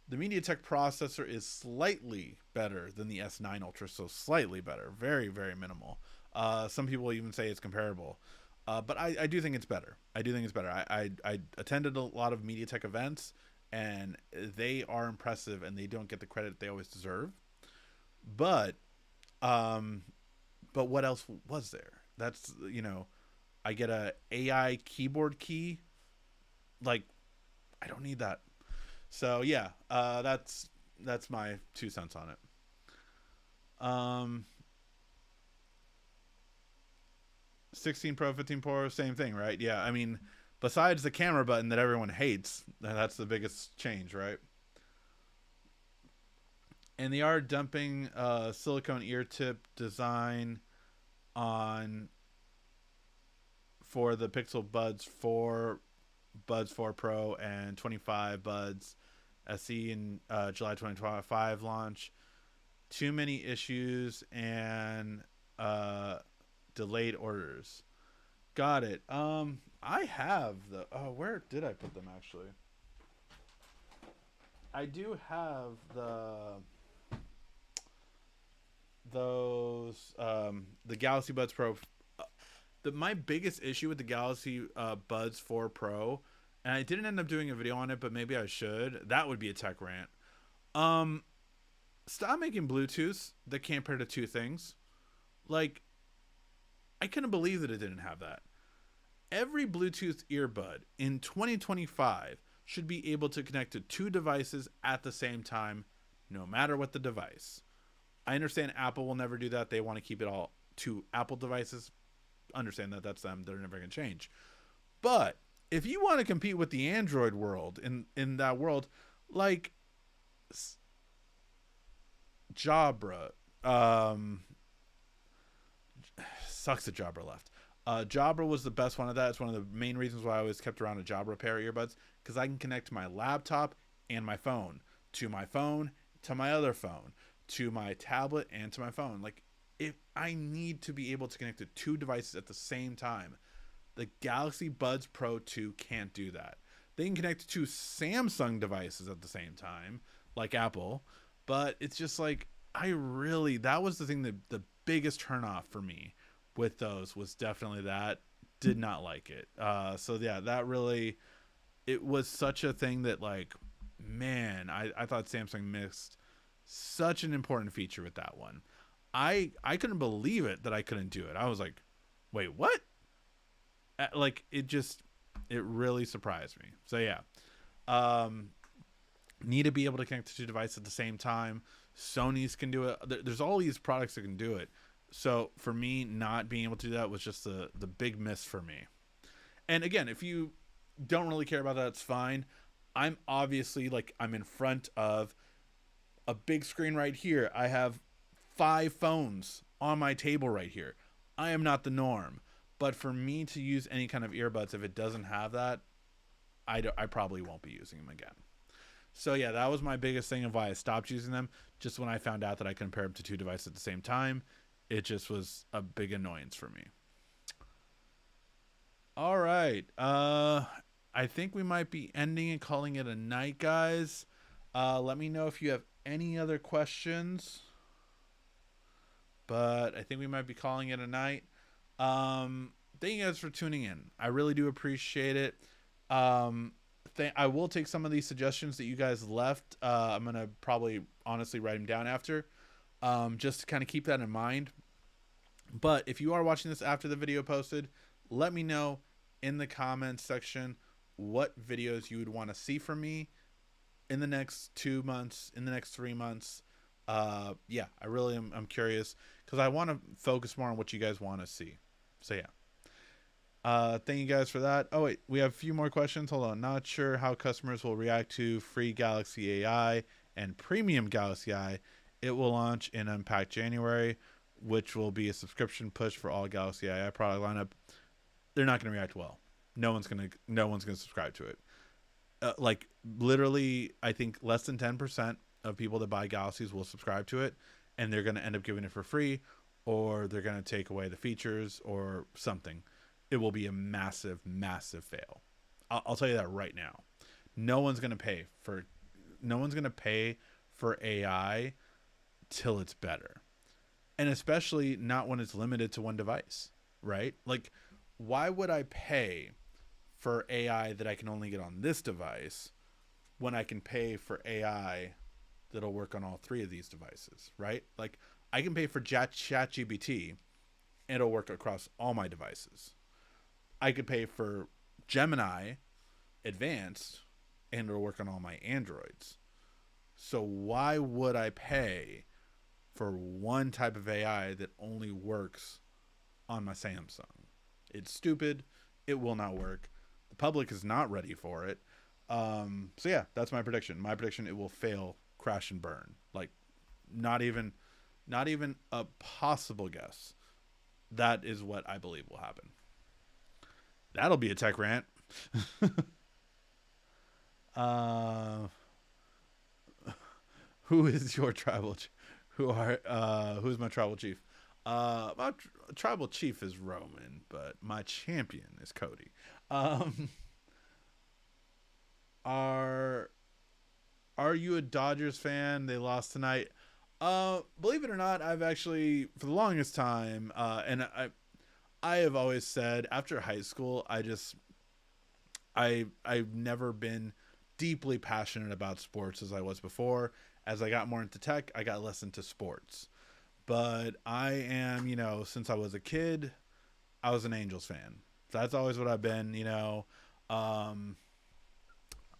The MediaTek processor is slightly better than the S9 Ultra, so slightly better, very very minimal. Some people even say it's comparable, but I do think it's better. I do think it's better. I attended a lot of MediaTek events, and they are impressive, and they don't get the credit they always deserve. But um, but what else was there? That's I get a AI keyboard key. Like I don't need that. So yeah, that's my 2 cents on it. Um, 16 Pro, 15 Pro, same thing, right? Yeah, I mean, besides the camera button that everyone hates, that's the biggest change, right? And they are dumping silicone ear tip design on for the Pixel Buds 4, Buds 4 Pro, and 25 Buds SE in July 2025 launch. Too many issues and delayed orders. Got it. I have the. Oh, where did I put them actually? I do have the Galaxy Buds Pro. My biggest issue with the Galaxy Buds 4 Pro, and I didn't end up doing a video on it, but maybe I should. That would be a tech rant. Um, Stop making Bluetooth that can't pair to two things. Like, I couldn't believe that it didn't have that. Every Bluetooth earbud in 2025 should be able to connect to two devices at the same time, no matter what the device. I understand Apple will never do that. They want to keep it all to Apple devices. Understand that that's them. They're never going to change. But if you want to compete with the Android world in that world, like Jabra, sucks that Jabra left. Jabra was the best one of that. It's one of the main reasons why I always kept around a Jabra pair of earbuds, because I can connect my laptop and my phone to my phone to my other phone to my tablet and to my phone. Like, if I need to be able to connect to two devices at the same time, the Galaxy Buds Pro 2 can't do that. They can connect to two Samsung devices at the same time, like Apple, but it's just like that was the thing that the biggest turnoff for me with those was definitely that. Did not like it. So yeah, that really, it was such a thing that like, man, I thought Samsung missed Such an important feature with that one. I couldn't believe it that I couldn't do it. I was like, wait, what? Like it really surprised me. So yeah, um, need to be able to connect to two devices at the same time. Sony's can do it. There's all these products that can do it. So for me, not being able to do that was just the big miss for me. And again, if you don't really care about that, it's fine. I'm obviously like I'm in front of a big screen right here. I have 5 phones on my table right here. I am not the norm. But for me to use any kind of earbuds, if it doesn't have that, I probably won't be using them again. So yeah, that was my biggest thing of why I stopped using them. Just when I found out that I could pair them to two devices at the same time, it just was a big annoyance for me. All right. I think we might be ending and calling it a night, guys. Let me know if you have any other questions. But I think we might be calling it a night. Thank you guys for tuning in. I really do appreciate it. I will take some of these suggestions that you guys left. I'm gonna probably honestly write them down after, just to kind of keep that in mind. But if you are watching this after the video posted, let me know in the comments section what videos you would want to see from me in the next 2 months, in the next 3 months. Yeah, I really am. I'm curious because I want to focus more on what you guys want to see. So yeah. Thank you guys for that. Oh wait, we have a few more questions. Hold on. Not sure how customers will react to free Galaxy AI and premium Galaxy AI. It will launch in Unpacked January, which will be a subscription push for all Galaxy AI product lineup. They're not going to react well. No one's gonna subscribe to it. Like literally, I think less than 10% of people that buy Galaxies will subscribe to it, and they're going to end up giving it for free, or they're going to take away the features or something. It will be a massive, massive fail. I'll tell you that right now. No one's going to pay for AI till it's better. And especially not when it's limited to one device, right? Like, why would I pay for AI that I can only get on this device when I can pay for AI that'll work on all 3 of these devices, right? Like, I can pay for ChatGPT and it'll work across all my devices. I could pay for Gemini Advanced and it'll work on all my Androids. So why would I pay for one type of AI that only works on my Samsung? It's stupid. It will not work. The public is not ready for it. So yeah, that's my prediction. My prediction: it will fail, crash, and burn. Like, not even a possible guess. That is what I believe will happen. That'll be a tech rant. uh, who is your tribal? Who's my tribal chief? My tribal chief is Roman, but my champion is Cody. Um, are you a Dodgers fan? They lost tonight. Believe it or not, I've actually for the longest time, and I have always said after high school, I've never been deeply passionate about sports as I was before. As I got more into tech, I got less into sports. But I am, since I was a kid, I was an Angels fan. That's always what I've been,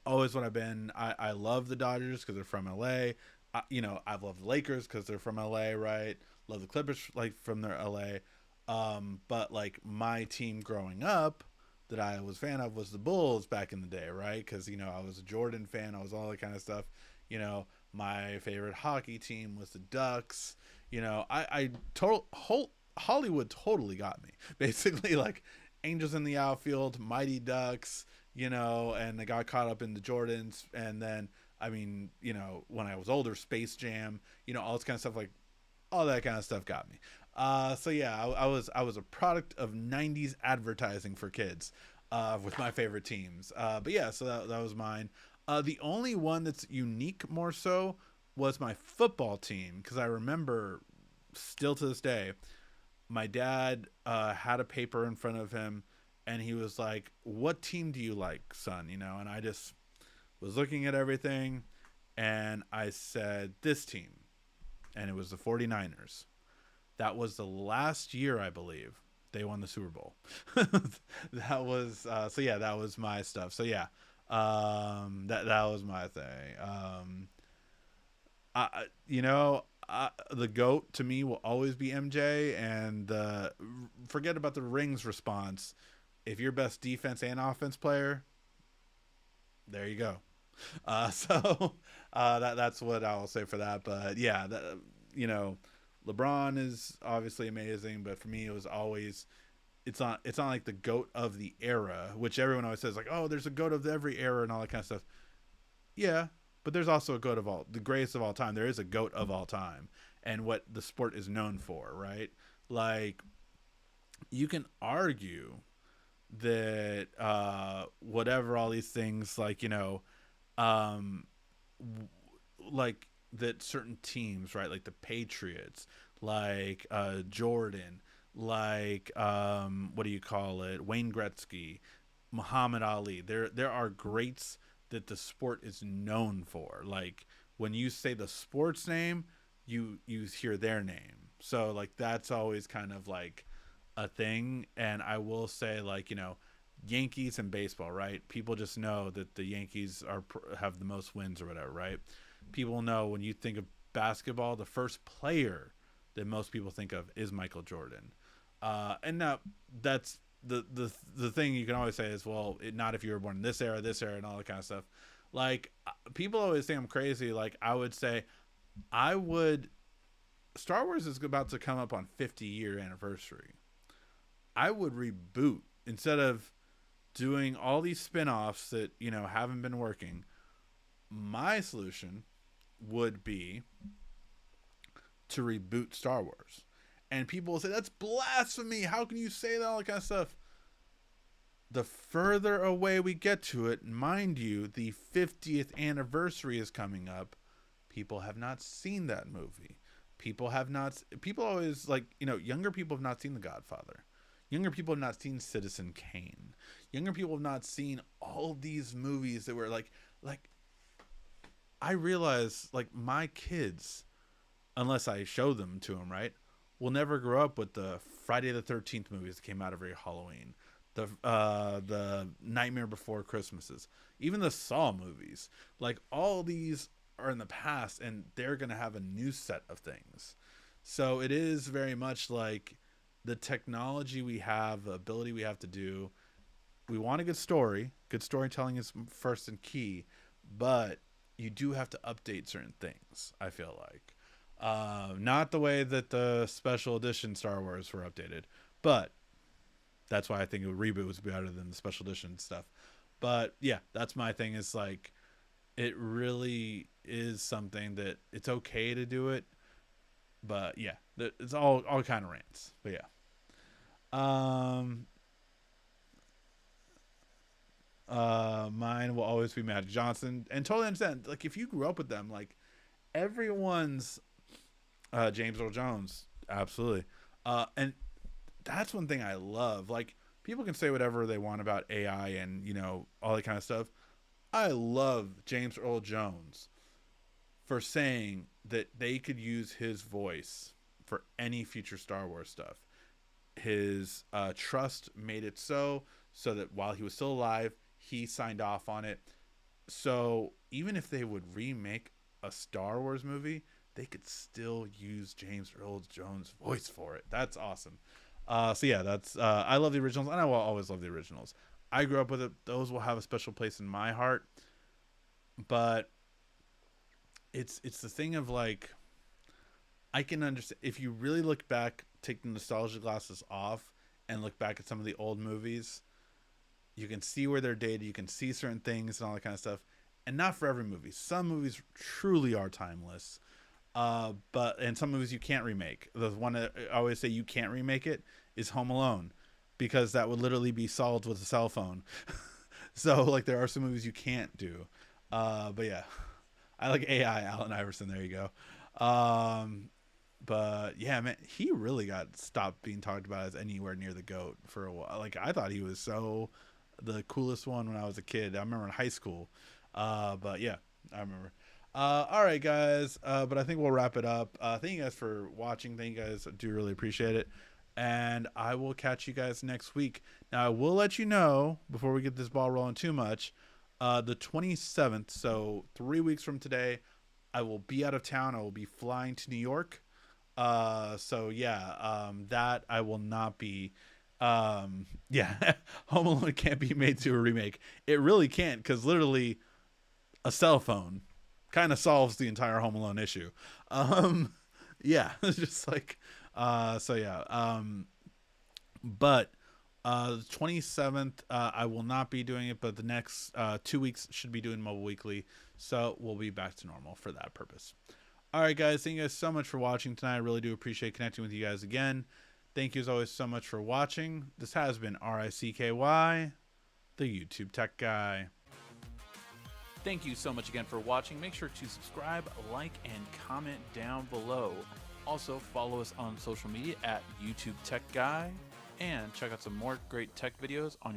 always what I've been. I love the Dodgers because they're from LA. I've loved the Lakers because they're from LA, right? Love the Clippers like from their LA. But like my team growing up that I was a fan of was the Bulls back in the day, right? Because I was a Jordan fan, I was all that kind of stuff. My favorite hockey team was the Ducks. Hollywood totally got me. Basically, like Angels in the Outfield, Mighty Ducks, and I got caught up in the Jordans, and then when I was older, Space Jam, all this kind of stuff, like all that kind of stuff got me. So yeah, I was a product of '90s advertising for kids, with my favorite teams. But yeah, so that was mine. The only one that's unique more so was my football team, because I remember still to this day, my dad had a paper in front of him, and he was like, "What team do you like, son?" And I just was looking at everything, and I said, "This team." and it was the 49ers. That was the last year, I believe, they won the Super Bowl. That was so yeah, that was my stuff. So yeah, that was my thing. You know, the goat to me will always be MJ, and forget about the rings response. If you're best defense and offense player, there you go. So that's what I'll say for that. But yeah, you know, LeBron is obviously amazing, but for me, it was always it's not like the goat of the era, which everyone always says like, oh, there's a goat of every era and all that kind of stuff. Yeah, but there's also a goat of all the greatest of all time. There is a goat of all time, and what the sport is known for, right? Like you can argue that whatever all these things like um like that certain teams, right, like the Patriots, like Jordan, like what do you call it, Wayne Gretzky, Muhammad Ali, there are greats that the sport is known for. Like when you say the sports name, you hear their name. So like that's always kind of like a thing. And I will say, like, Yankees and baseball, right? People just know that the Yankees have the most wins or whatever, right? People know when you think of basketball, the first player that most people think of is Michael Jordan. And now that's the thing you can always say is, well, not if you were born in this era, and all that kind of stuff. Like people always think I'm crazy. Like I would say, I would. Star Wars is about to come up on 50-year anniversary. I would reboot instead of doing all these spin-offs that haven't been working. My solution would be to reboot Star Wars. And people will say, that's blasphemy. How can you say that? All that kind of stuff. The further away we get to it, mind you, the 50th anniversary is coming up. People have not seen that movie. People always, like, younger people have not seen The Godfather. Younger people have not seen Citizen Kane. Younger people have not seen all these movies that were like I realize, like, my kids, unless I show them to them, right, will never grow up with the Friday the 13th movies that came out every Halloween, the Nightmare Before Christmases, even the Saw movies. Like, all these are in the past, and they're gonna have a new set of things. So it is very much like the technology we have, the ability we have to do. We want a good story. Good storytelling is first and key, but you do have to update certain things, I feel like. Not the way that the special edition Star Wars were updated, but that's why I think a reboot was better than the special edition stuff. But yeah, that's my thing, is like, it really is something that it's okay to do it. But yeah, it's all kind of rants. But yeah. Mine will always be Magic Johnson, and totally understand. Like if you grew up with them, like everyone's James Earl Jones, absolutely. And that's one thing I love. Like people can say whatever they want about AI and all that kind of stuff. I love James Earl Jones for saying that they could use his voice for any future Star Wars stuff. His trust made it so that while he was still alive, he signed off on it. So even if they would remake a Star Wars movie, they could still use James Earl Jones' voice for it. That's awesome. So yeah, that's I love the originals, and I will always love the originals. I grew up with it. Those will have a special place in my heart. But it's the thing of like, I can understand if you really look back, take the nostalgia glasses off, and look back at some of the old movies. You can see where they're dated. You can see certain things and all that kind of stuff. And not for every movie. Some movies truly are timeless. And some movies you can't remake. The one that I always say you can't remake it is Home Alone, because that would literally be solved with a cell phone. So like there are some movies you can't do. But yeah, I like AI, Allen Iverson. There you go. But yeah, man, he really got stopped being talked about as anywhere near the GOAT for a while. Like I thought he was so the coolest one when I was a kid. I remember in high school. But yeah, I remember. All right, guys. But I think we'll wrap it up. Thank you guys for watching. Thank you guys. I do really appreciate it. And I will catch you guys next week. Now, I will let you know before we get this ball rolling too much. The 27th, so 3 weeks from today, I will be out of town. I will be flying to New York. So yeah, that I will not be. Yeah, Home Alone can't be made to a remake. It really can't, because literally a cell phone kind of solves the entire Home Alone issue. Um, yeah, it's just like, so yeah. But the 27th, I will not be doing it, but the next 2 weeks should be doing Mobile Weekly, so we'll be back to normal for that purpose. All right, guys, thank you guys so much for watching tonight. I really do appreciate connecting with you guys again. Thank you as always so much for watching. This has been RICKY, the YouTube Tech Guy. Thank you so much again for watching. Make sure to subscribe, like, and comment down below. Also, follow us on social media at YouTube Tech Guy, and check out some more great tech videos on